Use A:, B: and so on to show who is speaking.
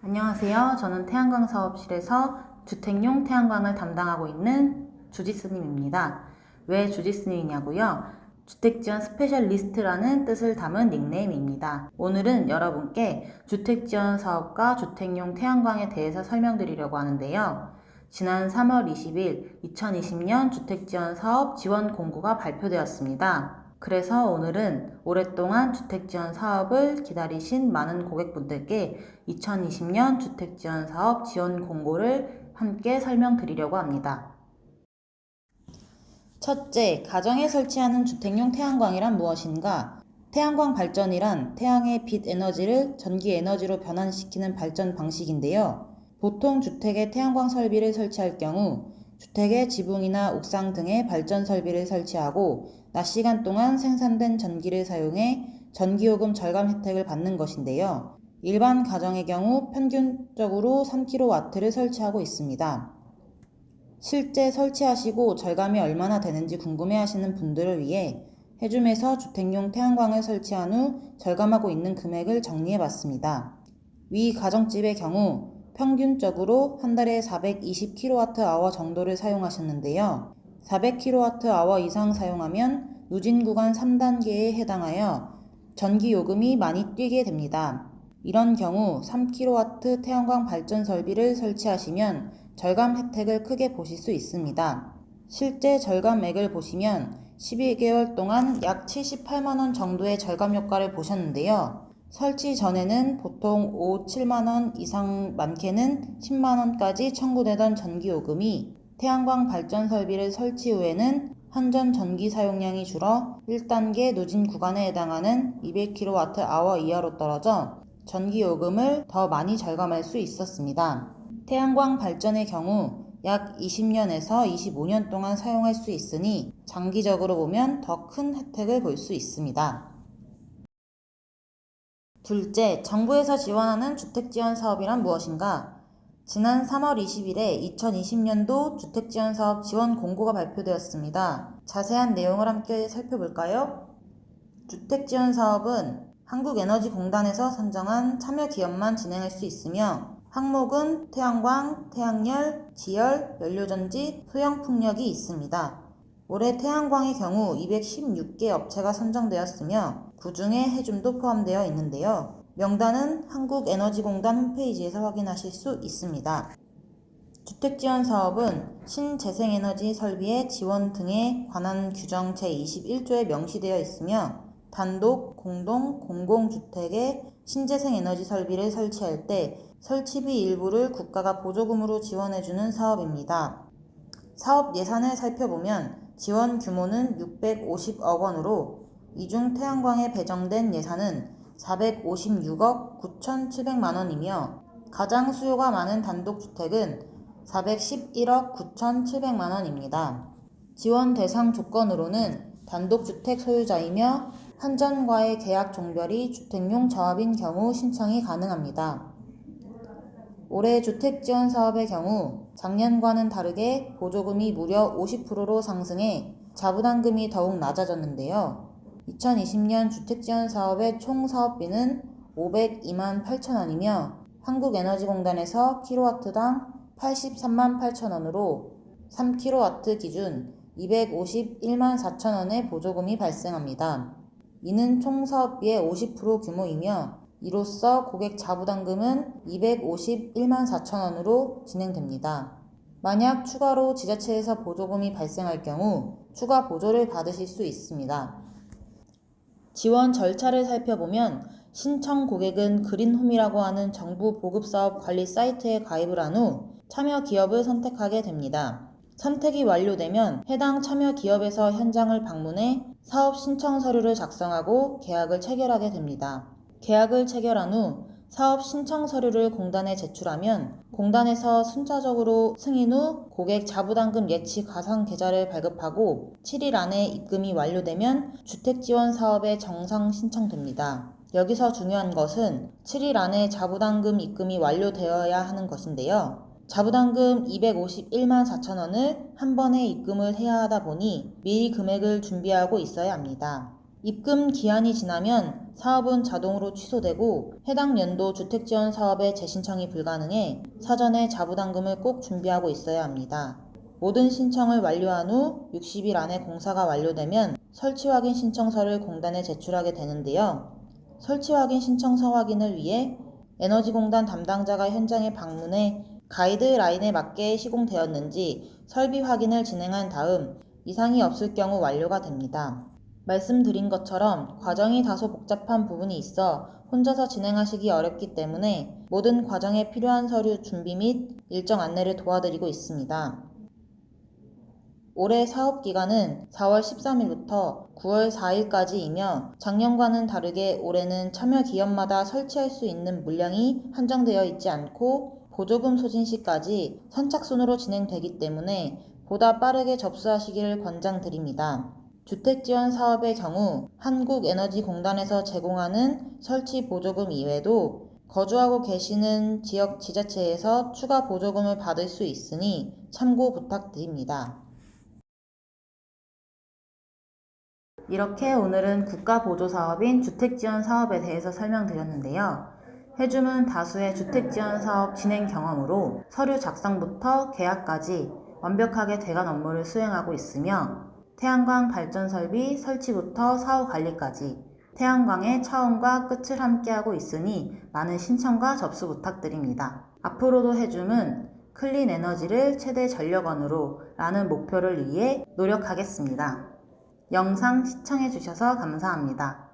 A: 안녕하세요. 저는 태양광 사업실에서 주택용 태양광을 담당하고 있는 주지스님입니다. 왜 주지스님이냐고요? 주택지원 스페셜리스트라는 뜻을 담은 닉네임입니다. 오늘은 여러분께 주택지원 사업과 주택용 태양광에 대해서 설명드리려고 하는데요. 지난 3월 20일 2020년 주택지원 사업 지원 공고가 발표되었습니다. 그래서 오늘은 오랫동안 주택지원 사업을 기다리신 많은 고객분들께 2020년 주택지원 사업 지원 공고를 함께 설명드리려고 합니다. 첫째, 가정에 설치하는 주택용 태양광이란 무엇인가? 태양광 발전이란 태양의 빛 에너지를 전기 에너지로 변환시키는 발전 방식인데요. 보통 주택에 태양광 설비를 설치할 경우 주택의 지붕이나 옥상 등에 발전 설비를 설치하고 낮 시간 동안 생산된 전기를 사용해 전기요금 절감 혜택을 받는 것인데요. 일반 가정의 경우 평균적으로 3kW를 설치하고 있습니다. 실제 설치하시고 절감이 얼마나 되는지 궁금해하시는 분들을 위해 해줌에서 주택용 태양광을 설치한 후 절감하고 있는 금액을 정리해봤습니다. 위 가정집의 경우 평균적으로 한 달에 420kWh 정도를 사용하셨는데요. 400kWh 이상 사용하면 누진 구간 3단계에 해당하여 전기 요금이 많이 뛰게 됩니다. 이런 경우 3kW 태양광 발전 설비를 설치하시면 절감 혜택을 크게 보실 수 있습니다. 실제 절감액을 보시면 12개월 동안 약 78만원 정도의 절감 효과를 보셨는데요. 설치 전에는 보통 5, 7만원 이상 많게는 10만원까지 청구되던 전기요금이 태양광 발전 설비를 설치 후에는 한전 전기 사용량이 줄어 1단계 누진 구간에 해당하는 200kWh 이하로 떨어져 전기요금을 더 많이 절감할 수 있었습니다. 태양광 발전의 경우 약 20년에서 25년 동안 사용할 수 있으니 장기적으로 보면 더 큰 혜택을 볼 수 있습니다. 둘째, 정부에서 지원하는 주택지원 사업이란 무엇인가? 지난 3월 20일에 2020년도 주택지원사업 지원 공고가 발표되었습니다. 자세한 내용을 함께 살펴볼까요? 주택지원사업은 한국에너지공단에서 선정한 참여기업만 진행할 수 있으며 항목은 태양광, 태양열, 지열, 연료전지, 소형풍력이 있습니다. 올해 태양광의 경우 216개 업체가 선정되었으며 그 중에 해줌도 포함되어 있는데요. 명단은 한국에너지공단 홈페이지에서 확인하실 수 있습니다. 주택지원 사업은 신재생에너지 설비의 지원 등에 관한 규정 제21조에 명시되어 있으며 단독, 공동, 공공주택에 신재생에너지 설비를 설치할 때 설치비 일부를 국가가 보조금으로 지원해주는 사업입니다. 사업 예산을 살펴보면 지원 규모는 650억 원으로 이 중 태양광에 배정된 예산은 456억 9,700만 원이며 가장 수요가 많은 단독주택은 411억 9,700만 원입니다. 지원 대상 조건으로는 단독주택 소유자이며 한전과의 계약 종별이 주택용 조합인 경우 신청이 가능합니다. 올해 주택지원 사업의 경우 작년과는 다르게 보조금이 무려 50%로 상승해 자부담금이 더욱 낮아졌는데요. 2020년 주택지원 사업의 총 사업비는 502만 8천 원이며 한국에너지공단에서 킬로와트당 83만 8천 원으로 3kW 기준 251만 4천 원의 보조금이 발생합니다. 이는 총 사업비의 50% 규모이며 이로써 고객 자부담금은 251만 4천 원으로 진행됩니다. 만약 추가로 지자체에서 보조금이 발생할 경우 추가 보조를 받으실 수 있습니다. 지원 절차를 살펴보면 신청 고객은 그린홈이라고 하는 정부 보급사업 관리 사이트에 가입을 한 후 참여 기업을 선택하게 됩니다. 선택이 완료되면 해당 참여 기업에서 현장을 방문해 사업 신청 서류를 작성하고 계약을 체결하게 됩니다. 계약을 체결한 후 사업 신청 서류를 공단에 제출하면 공단에서 순차적으로 승인 후 고객 자부담금 예치 가상 계좌를 발급하고 7일 안에 입금이 완료되면 주택지원 사업에 정상 신청됩니다. 여기서 중요한 것은 7일 안에 자부담금 입금이 완료되어야 하는 것인데요. 자부담금 251만 4천 원을 한 번에 입금을 해야 하다 보니 미리 금액을 준비하고 있어야 합니다. 입금 기한이 지나면 사업은 자동으로 취소되고 해당 연도 주택지원 사업의 재신청이 불가능해 사전에 자부담금을 꼭 준비하고 있어야 합니다. 모든 신청을 완료한 후 60일 안에 공사가 완료되면 설치 확인 신청서를 공단에 제출하게 되는데요. 설치 확인 신청서 확인을 위해 에너지공단 담당자가 현장에 방문해 가이드라인에 맞게 시공되었는지 설비 확인을 진행한 다음 이상이 없을 경우 완료가 됩니다. 말씀드린 것처럼 과정이 다소 복잡한 부분이 있어 혼자서 진행하시기 어렵기 때문에 모든 과정에 필요한 서류 준비 및 일정 안내를 도와드리고 있습니다. 올해 사업기간은 4월 13일부터 9월 4일까지이며 작년과는 다르게 올해는 참여 기업마다 설치할 수 있는 물량이 한정되어 있지 않고 보조금 소진 시까지 선착순으로 진행되기 때문에 보다 빠르게 접수하시기를 권장드립니다. 주택지원 사업의 경우 한국에너지공단에서 제공하는 설치 보조금 이외에도 거주하고 계시는 지역 지자체에서 추가 보조금을 받을 수 있으니 참고 부탁드립니다. 이렇게 오늘은 국가보조사업인 주택지원사업에 대해서 설명드렸는데요. 해줌은 다수의 주택지원사업 진행 경험으로 서류 작성부터 계약까지 완벽하게 대관 업무를 수행하고 있으며 태양광 발전 설비 설치부터 사후 관리까지 태양광의 처음과 끝을 함께하고 있으니 많은 신청과 접수 부탁드립니다. 앞으로도 해줌은 클린 에너지를 최대 전력원으로 라는 목표를 위해 노력하겠습니다. 영상 시청해주셔서 감사합니다.